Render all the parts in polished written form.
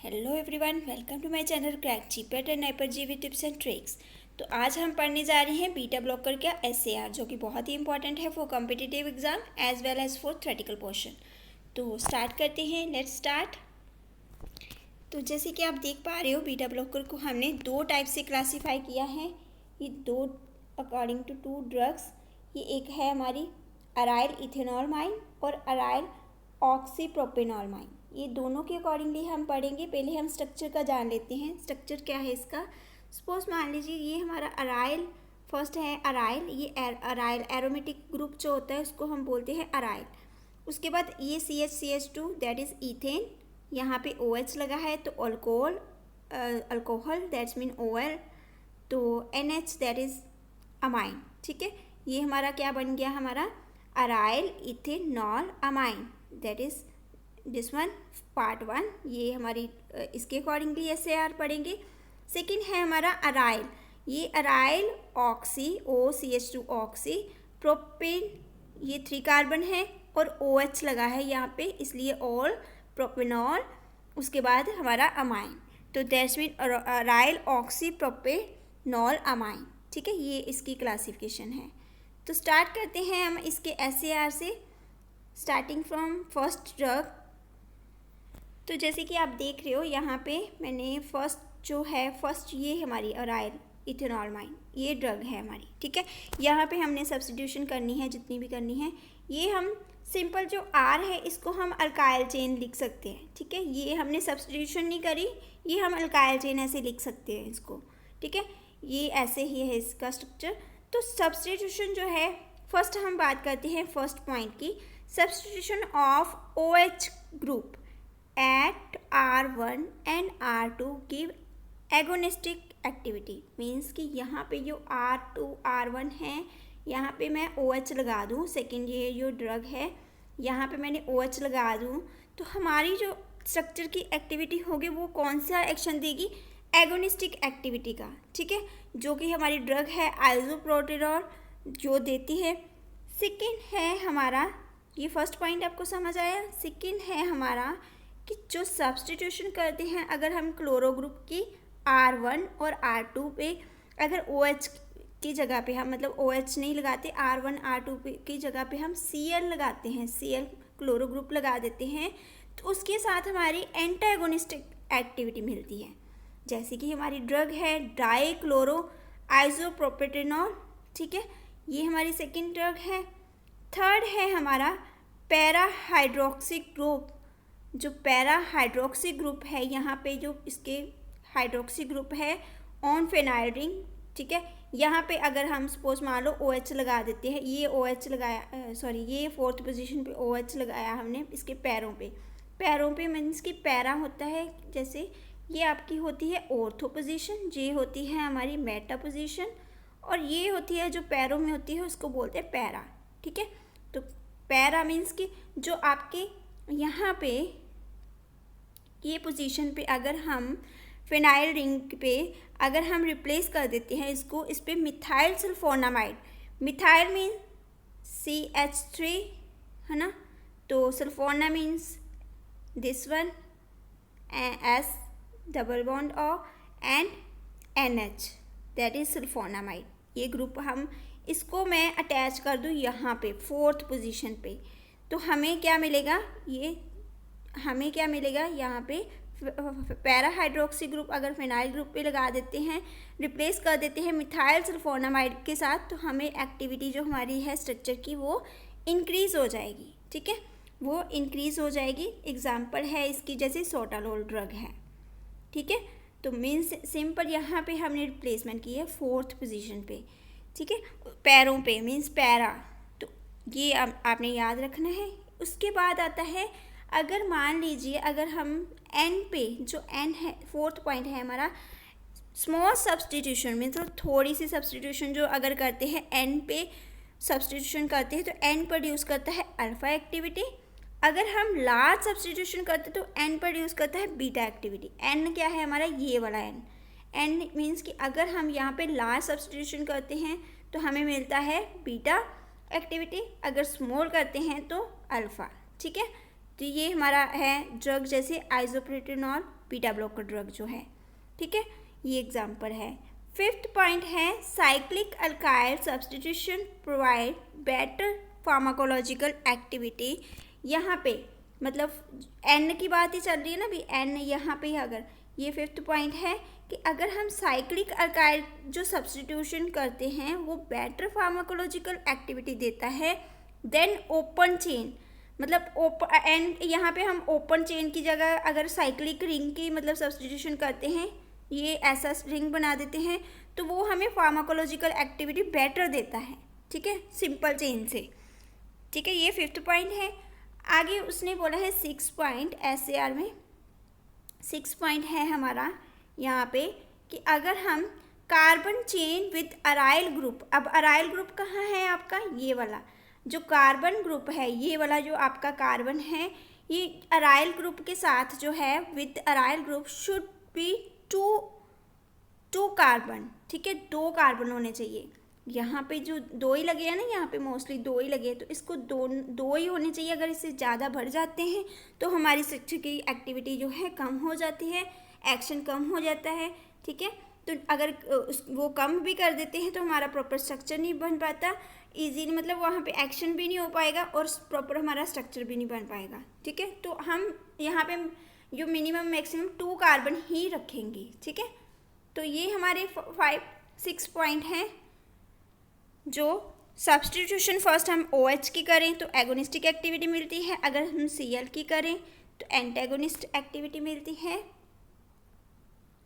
Hello everyone, welcome to my channel crack GPT and hyper G with tips and tricks. तो आज हम पढ़ने जा रहे हैं बीटा ब्लॉकर का एसएआर, जो कि बहुत ही इंपॉर्टेंट है for competitive exam as well as for theoretical portion. तो स्टार्ट करते हैं, लेट्स स्टार्ट। तो जैसे कि आप देख पा रहे हो, बीटा ब्लॉकर को हमने दो टाइप से क्लासीफाई किया है। ये दो अकॉर्डिंग टू टू ड्रग्स, ये एक है हमारी अराइल इथेनॉलमाइन और अराइल ऑक्सीप्रोपेनॉलमाइन। ये दोनों के अकॉर्डिंगली हम पढ़ेंगे। पहले हम स्ट्रक्चर का जान लेते हैं। स्ट्रक्चर क्या है इसका? सपोज मान लीजिए ये हमारा अराइल फर्स्ट है। अराइल, ये अराइल एरोमेटिक ग्रुप जो होता है उसको हम बोलते हैं अराइल। उसके बाद ये CH2 दैट इज ईथेन, यहाँ पे OH लगा है तो alcohol, alcohol that's mean OL, तो NH दैट इज अमाइन। ठीक है, ये हमारा क्या बन गया? हमारा aryl ethanol amine, that is this one part 1। ये हमारी इसके अकॉर्डिंगली SAR पढ़ेंगे। सेकेंड है हमारा अराइल, ये aryl oxy OCH2 oxy propane, ये 3 कार्बन है और OH लगा है यहाँ पे, इसलिए ऑल प्रोपेनॉल। उसके बाद हमारा अमाइन, तो that's mean aryl oxy propanol amine. ठीक है, ये इसकी क्लासिफिकेशन है। तो स्टार्ट करते हैं हम इसके SAR से, स्टार्टिंग फ्रॉम फर्स्ट ड्रग। तो जैसे कि आप देख रहे हो यहाँ पे मैंने फर्स्ट ये हमारी अराइल इथेनॉलमाइन, ये ड्रग है हमारी। ठीक है, यहाँ पे हमने सब्स्टिट्यूशन करनी है जितनी भी करनी है। ये हम सिंपल जो R है इसको हम अल्काइल चेन लिख सकते हैं। ठीक है, ये हमने सब्स्टिट्यूशन नहीं करी, ये हम अल्काइल चेन ऐसे लिख सकते हैं इसको। ठीक है, ये ऐसे ही है इसका स्ट्रक्चर। तो सब्स्टिट्यूशन जो है, फर्स्ट हम बात करते हैं फर्स्ट पॉइंट की, substitution of OH group at R1 and R2 give agonistic activity। Means कि यहाँ पे जो R2 R1 है, यहाँ पे मैं OH लगा दूँ, सेकेंड ये जो ड्रग है यहाँ पे मैंने OH लगा दूँ, तो हमारी जो स्ट्रक्चर की एक्टिविटी होगी वो कौन सा एक्शन देगी? एगोनिस्टिक एक्टिविटी का। ठीक है, जो कि हमारी ड्रग है आइसोप्रोटेनॉल जो देती है। सेकेंड है हमारा, ये फर्स्ट पॉइंट आपको समझ आया। सेकेंड है हमारा कि जो सब्स्टिट्यूशन करते हैं, अगर हम क्लोरो ग्रुप की R1 और R2 पे अगर OH की जगह पे हम मतलब OH नहीं लगाते, R1 R2 की जगह पे हम Cl लगाते हैं, Cl क्लोरो ग्रुप लगा देते हैं, तो उसके साथ हमारी एंटागोनिस्टिक एक्टिविटी मिलती है। जैसे कि हमारी ड्रग है डाई क्लोरो आइसोप्रोपेटेनॉल। ठीक है, ये हमारी सेकेंड ड्रग है। थर्ड है हमारा पैरा हाइड्रोक्सी ग्रुप। जो पैरा हाइड्रोक्सी ग्रुप है, यहाँ पे जो इसके हाइड्रोक्सी ग्रुप है ऑन फेनाइल रिंग। ठीक है, यहाँ पे अगर हम सपोज मान लो OH लगा देते हैं, ये OH लगाया, सॉरी ये फोर्थ पोजीशन पे OH लगाया हमने इसके पैरों पे मीन्स कि पैरा होता है, जैसे ये आपकी होती है ऑर्थो पोजीशन, ये होती है हमारी मेटा पोजीशन, और ये होती है जो पैरों में होती है उसको बोलते हैं पैरा। ठीक है, तो पैरा मीन्स कि जो आपके यहाँ पे ये पोजीशन पे अगर हम फिनाइल रिंग पे अगर हम रिप्लेस कर देते हैं इसको, इस पर methyl sulphonamide, methyl mean CH3 है ना, तो sulphona means this one S double bond O and NH that is sulphonamide. ये ग्रुप हम इसको मैं अटैच कर दूँ यहाँ पे फोर्थ पोजीशन पे, तो हमें क्या मिलेगा? हमें क्या मिलेगा यहाँ पे? पैरा हाइड्रोक्सी ग्रुप अगर फिनाइल ग्रुप पे लगा देते हैं, रिप्लेस कर देते हैं मिथाइल सल्फोनामाइड के साथ, तो हमें एक्टिविटी जो हमारी है स्ट्रक्चर की वो इंक्रीज़ हो जाएगी। ठीक है, वो इंक्रीज़ हो जाएगी। एग्जाम्पल है इसकी जैसे सोटालोल ड्रग है। ठीक है, तो मीन्स सिंपल यहाँ पे हमने रिप्लेसमेंट की है फोर्थ पोजीशन पे। ठीक है, पैरों पे मीन्स पैरा, तो ये आपने याद रखना है। उसके बाद आता है, अगर मान लीजिए अगर हम N पे, जो N है फोर्थ पॉइंट है हमारा, स्मॉल सब्स्टिट्यूशन में तो थोड़ी सी सब्स्टिट्यूशन जो अगर करते हैं N पे सब्स्टिट्यूशन करते हैं तो N प्रोड्यूस करता है अल्फा एक्टिविटी। अगर हम लार्ज सब्स्टिट्यूशन करते हैं तो N प्रोड्यूस करता है बीटा एक्टिविटी। N क्या है हमारा? ये वाला N मीन्स कि अगर हम यहाँ पे लार्ज सब्स्टिट्यूशन करते हैं तो हमें मिलता है बीटा एक्टिविटी, अगर स्मॉल करते हैं तो अल्फ़ा। ठीक है, तो ये हमारा है ड्रग जैसे आइसोप्रोपेनॉल बीटा ब्लॉकर ड्रग जो है, ठीक है, ये एग्जाम्पल है। फिफ्थ पॉइंट है cyclic alkyl substitution provide better pharmacological activity. यहाँ पे मतलब एन की बात ही चल रही है ना भी, एन यहाँ पे अगर ये फिफ्थ पॉइंट है कि अगर हम साइक्लिक अल्काइल जो सब्स्टिट्यूशन करते हैं वो बेटर फार्माकोलॉजिकल एक्टिविटी देता है देन ओपन चेन, मतलब एंड यहाँ पे हम ओपन चेन की जगह अगर साइक्लिक रिंग की मतलब सब्स्टिट्यूशन करते हैं, ये ऐसा रिंग बना देते हैं, तो वो हमें फार्माकोलॉजिकल एक्टिविटी बेटर देता है, ठीक है, सिंपल चेन से, ठीक है। ये फिफ्थ पॉइंट है। आगे उसने बोला है 6 पॉइंट SAR में 6 पॉइंट है हमारा यहाँ पे कि अगर हम carbon chain with aryl group, अब अराइल ग्रुप कहाँ है आपका, ये वाला जो कार्बन ग्रुप है, ये वाला जो आपका कार्बन है, ये अराइल ग्रुप के साथ जो है with aryl group should be to carbon, ठीक है, 2 कार्बन होने चाहिए। यहाँ पे जो 2 ही लगे हैं ना, यहाँ पे मोस्टली 2 ही लगे हैं, तो इसको दो ही होने चाहिए। अगर इससे ज़्यादा बढ़ जाते हैं तो हमारी स्ट्रक्चर की एक्टिविटी जो है कम हो जाती है, एक्शन कम हो जाता है, ठीक है। तो अगर वो कम भी कर देते हैं तो हमारा प्रॉपर स्ट्रक्चर नहीं बन पाता इजीली, मतलब वहाँ पे एक्शन भी नहीं हो पाएगा और प्रॉपर हमारा स्ट्रक्चर भी नहीं बन पाएगा, ठीक है। तो हम यहाँ पे जो मिनिमम मैक्सिमम 2 कार्बन ही रखेंगे, ठीक है। तो ये हमारे 6 पॉइंट हैं जो सब्स्टिट्यूशन फर्स्ट हम OH की करें तो एगोनिस्टिक एक्टिविटी मिलती है, अगर हम Cl की करें तो एंटेगोनिस्ट एक्टिविटी मिलती है,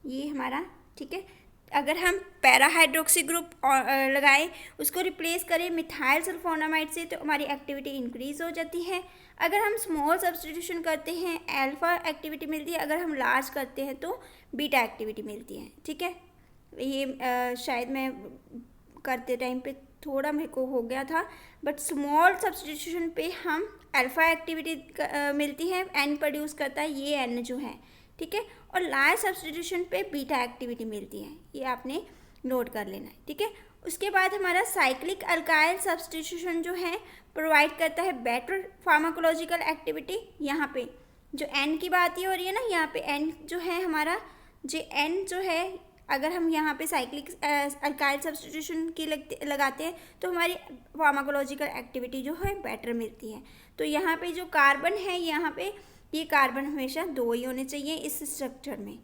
ये हमारा, ठीक है। अगर हम पैराहाइड्रोक्सी ग्रुप लगाएं, उसको रिप्लेस करें मिथाइल सल्फोनामाइड से, तो हमारी एक्टिविटी इंक्रीज हो जाती है। अगर हम स्मॉल सब्स्टिट्यूशन करते हैं अल्फा एक्टिविटी मिलती है, अगर हम लार्ज करते हैं तो बीटा एक्टिविटी मिलती है, ठीक है। ये शायद मैं करते टाइम पे थोड़ा मेरे को हो गया था, बट स्मॉल सब्स्टिट्यूशन पे हम अल्फा एक्टिविटी मिलती है, एन प्रोड्यूस करता है ये एन जो है, ठीक है, और लार्ज सब्स्टिट्यूशन पे बीटा एक्टिविटी मिलती है, ये आपने नोट कर लेना है, ठीक है। उसके बाद हमारा साइक्लिक अल्काइल सब्स्टिट्यूशन जो है प्रोवाइड करता है बेटर फार्माकोलॉजिकल एक्टिविटी। यहाँ पे जो एन की बात ही हो रही है ना, यहाँ पे एन जो है हमारा, जो एन जो है अगर हम यहाँ पे साइक्लिक अल्काइल सब्स्टिट्यूशन की लगाते हैं तो हमारी फार्माकोलॉजिकल एक्टिविटी जो है बेटर मिलती है। तो यहाँ पे जो कार्बन है, यहाँ पे ये कार्बन हमेशा 2 ही होने चाहिए इस स्ट्रक्चर में।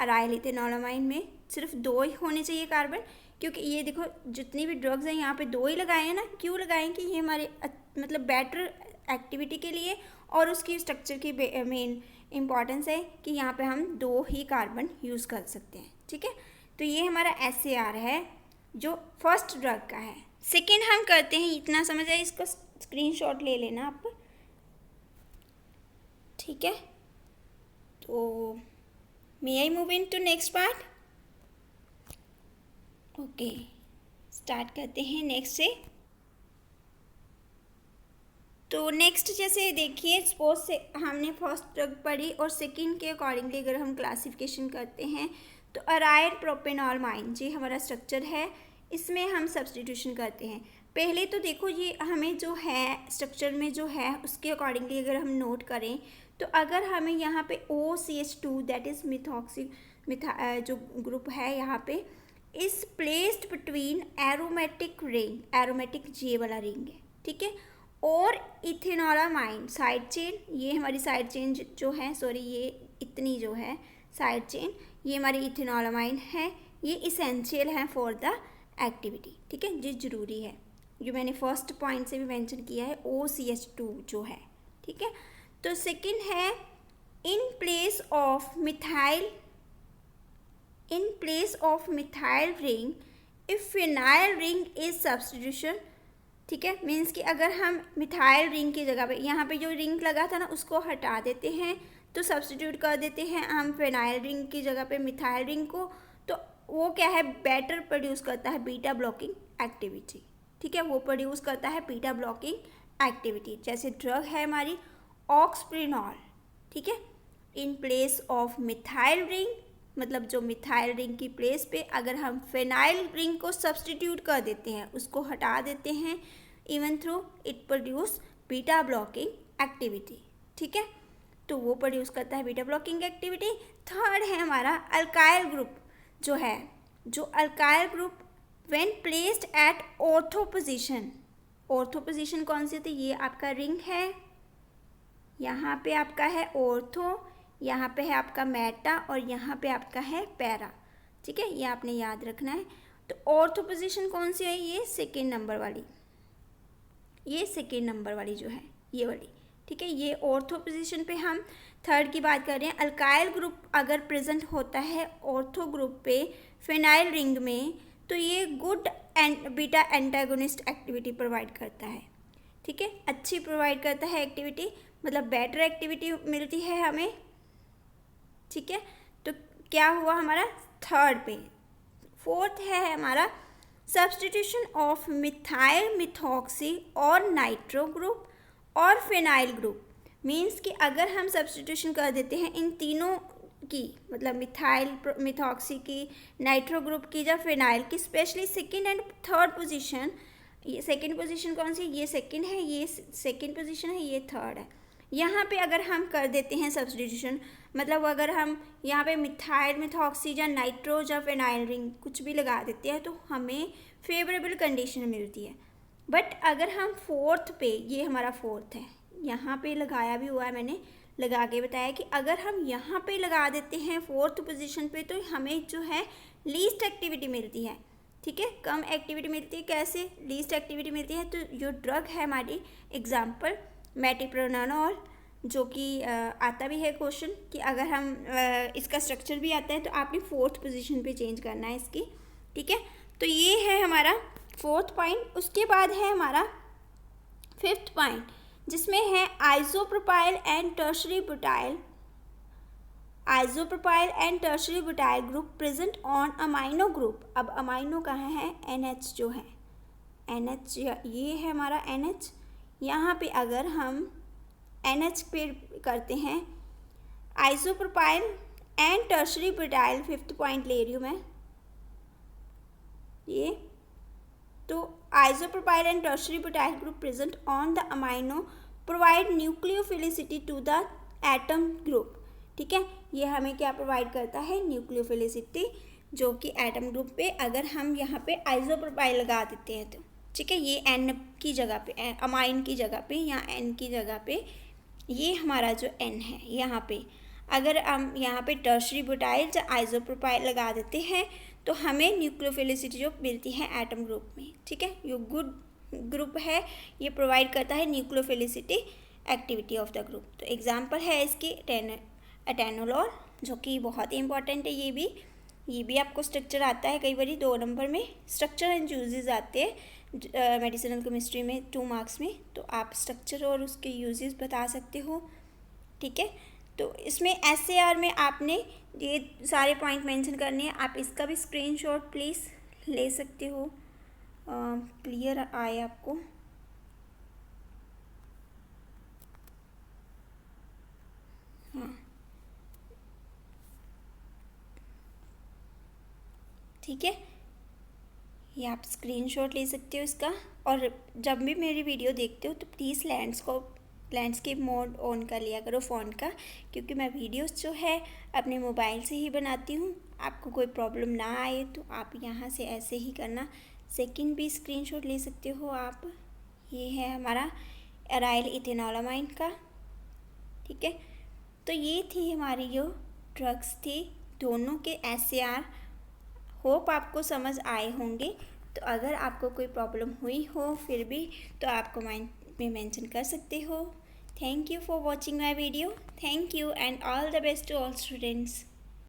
अराइल इथेनॉलामाइन में सिर्फ 2 ही होने चाहिए कार्बन, क्योंकि ये देखो जितनी भी ड्रग्स हैं यहाँ पे 2 ही लगाए हैं ना, क्यों लगाए हैं कि ये हमारे मतलब बेटर एक्टिविटी के लिए, और उसकी स्ट्रक्चर की मेन इम्पॉर्टेंस है कि यहाँ पे हम 2 ही कार्बन यूज़ कर सकते हैं, ठीक है। तो ये हमारा SAR है जो फर्स्ट ड्रग का है। सेकेंड हम करते हैं, इतना समझ आए, इसको स्क्रीनशॉट ले लेना आप, ठीक है। तो may I move in to next part. Okay, start करते हैं नेक्स्ट से। तो नेक्स्ट जैसे देखिए, सपोज से हमने फर्स्ट ड्रग पढ़ी और सेकंड के अकॉर्डिंगली अगर हम क्लासिफिकेशन करते हैं तो अराइल प्रोपेनॉलमाइन जी हमारा स्ट्रक्चर है, इसमें हम सब्स्टिट्यूशन करते हैं। पहले तो देखो ये हमें जो है स्ट्रक्चर में जो है उसके अकॉर्डिंगली अगर हम नोट करें तो अगर हमें यहाँ पे OCH2 दैट इज़ मिथॉक्सी जो ग्रुप है यहाँ पे इस placed between aromatic ring, aromatic जे वाला रिंग है, ठीक है, और इथेनॉलामाइन साइड चेन, ये हमारी साइड चेन जो है, सॉरी ये इतनी जो है साइड चेन, ये हमारी इथेनॉलामाइन है, ये इसेंशियल है फॉर द एक्टिविटी, ठीक है, ये ज़रूरी है, जो मैंने फर्स्ट पॉइंट से भी मेंशन किया है OCH2 जो है, ठीक है। तो सेकंड है in place of methyl ring if phenyl ring is substitution, ठीक है, मीन्स कि अगर हम मिथाइल रिंग की जगह पे यहाँ पे जो रिंग लगा था ना उसको हटा देते हैं तो सब्स्टिट्यूट कर देते हैं हम फिनाइल रिंग की जगह पे मिथाइल रिंग को, तो वो क्या है बेटर प्रोड्यूस करता है बीटा ब्लॉकिंग एक्टिविटी, ठीक है, वो प्रोड्यूस करता है बीटा ब्लॉकिंग एक्टिविटी। जैसे ड्रग है हमारी ऑक्सप्रिनॉल, ठीक है, in place of methyl ring, मतलब जो मिथाइल रिंग की प्लेस पे अगर हम फिनाइल रिंग को सब्स्टिट्यूट कर देते हैं, उसको हटा देते हैं, even through it produce beta blocking activity, ठीक है, तो वो प्रोड्यूस करता है बीटा ब्लॉकिंग एक्टिविटी। थर्ड है हमारा अल्काइल ग्रुप जो है, जो alkyl group when placed at ortho position, ortho position कौन सी होती है, ये आपका रिंग है, यहाँ पे आपका है ऑर्थो, यहाँ पे है आपका मेटा और यहाँ पे आपका है पैरा, ठीक है, ये आपने याद रखना है। तो ऑर्थो पोजीशन कौन सी है, ये सेकेंड नंबर वाली, ये सेकेंड नंबर वाली जो है ये वाली, ठीक है, ये ऑर्थो पोजीशन पे हम थर्ड की बात कर रहे हैं। अल्काइल ग्रुप अगर प्रेजेंट होता है ऑर्थो ग्रुप पे फिनाइल रिंग में, तो ये good beta antagonist activity provide करता है, ठीक है, अच्छी प्रोवाइड करता है एक्टिविटी, मतलब बेटर एक्टिविटी मिलती है हमें, ठीक है। तो क्या हुआ हमारा थर्ड पे। फोर्थ है हमारा सब्स्टिट्यूशन ऑफ मिथाइल मिथॉक्सी और नाइट्रो ग्रुप और फिनाइल ग्रुप, मीन्स कि अगर हम सब्स्टिट्यूशन कर देते हैं इन तीनों की, मतलब मिथाइल मिथॉक्सी की, नाइट्रो ग्रुप की या फिनाइल की, specially second and third position, ये सेकेंड पोजीशन कौन सी, ये सेकेंड है, ये सेकेंड पोजीशन है, ये थर्ड है, यहाँ पे अगर हम कर देते हैं सब्स्टिट्यूशन, मतलब अगर हम यहाँ पे मिथाइल मिथॉक्सी या नाइट्रो या फिनाइल रिंग कुछ भी लगा देते हैं तो हमें फेवरेबल कंडीशन मिलती है। बट अगर हम फोर्थ पे, ये हमारा फोर्थ है, यहाँ पे लगाया भी हुआ है, मैंने लगा के बताया कि अगर हम यहाँ पे लगा देते हैं फोर्थ पोजीशन पे तो हमें जो है लीस्ट एक्टिविटी मिलती है, ठीक है, कम एक्टिविटी मिलती है। कैसे लीस्ट एक्टिविटी मिलती है, तो जो ड्रग है हमारी, एग्जाम्पल मेटिप्रोनानोल, जो कि आता भी है क्वेश्चन कि अगर हम इसका स्ट्रक्चर भी आता है तो आपने फोर्थ पोजीशन पे चेंज करना है इसकी, ठीक है। तो ये है हमारा फोर्थ पॉइंट। उसके बाद है हमारा फिफ्थ पॉइंट, जिसमें है isopropyl and tertiary butyl, isopropyl and tertiary butyl group present on amino group. अब अमाइनो कहाँ है, NH जो है, NH ये है हमारा NH, यहाँ पे अगर हम NH पे करते हैं isopropyl and tertiary butyl, fifth point ले रही हूँ मैं ये, तो isopropyl and tertiary butyl group present on the amino provide nucleophilicity to the atom group, ठीक है, ये हमें क्या प्रोवाइड करता है, न्यूक्लियोफिलिसिटी, जो कि एटम ग्रुप पे अगर हम यहाँ पे आइसोप्रोपाइल लगा देते हैं तो, ठीक है, ये N की जगह पे, अमाइन की जगह पे या N की जगह पे, ये हमारा जो N है यहाँ पे, अगर हम यहाँ पे टर्शरी ब्यूटाइल या आइसोप्रोपाइल लगा देते हैं तो हमें न्यूक्लियोफिलिसिटी जो मिलती है एटम ग्रुप में, ठीक है, ये गुड ग्रुप है, ये प्रोवाइड करता है nucleophilicity activity of the group. तो एग्जांपल है इसकी एटेनोलॉल, जो कि बहुत ही इंपॉर्टेंट है, ये भी आपको स्ट्रक्चर आता है कई बार 2 नंबर में, स्ट्रक्चर एंड यूजेस आते हैं मेडिसिनल केमिस्ट्री में 2 मार्क्स में, तो आप स्ट्रक्चर और उसके यूजेस बता सकते हो, ठीक है। तो इसमें SAR में आपने ये सारे पॉइंट मेंशन करने हैं, आप इसका भी स्क्रीनशॉट प्लीज़ ले सकते हो, क्लियर आए आपको। हाँ, ठीक है, ये आप स्क्रीनशॉट ले सकते हो इसका। और जब भी मेरी वीडियो देखते हो तो प्लीज़ लैंडस्केप मोड ऑन कर लिया करो फ़ोन का, क्योंकि मैं वीडियोस जो है अपने मोबाइल से ही बनाती हूँ। आपको कोई प्रॉब्लम ना आए तो आप यहाँ से ऐसे ही करना। सेकंड भी स्क्रीनशॉट ले सकते हो आप, ये है हमारा एराइल इथेनॉलामाइन का, ठीक है। तो ये थी हमारी जो ड्रग्स थी दोनों के SAR, होप आपको समझ आए होंगे। तो अगर आपको कोई प्रॉब्लम हुई हो फिर भी तो आप कमेंट में मेंशन कर सकते हो। Thank you for watching my video. Thank you and all the best to all students.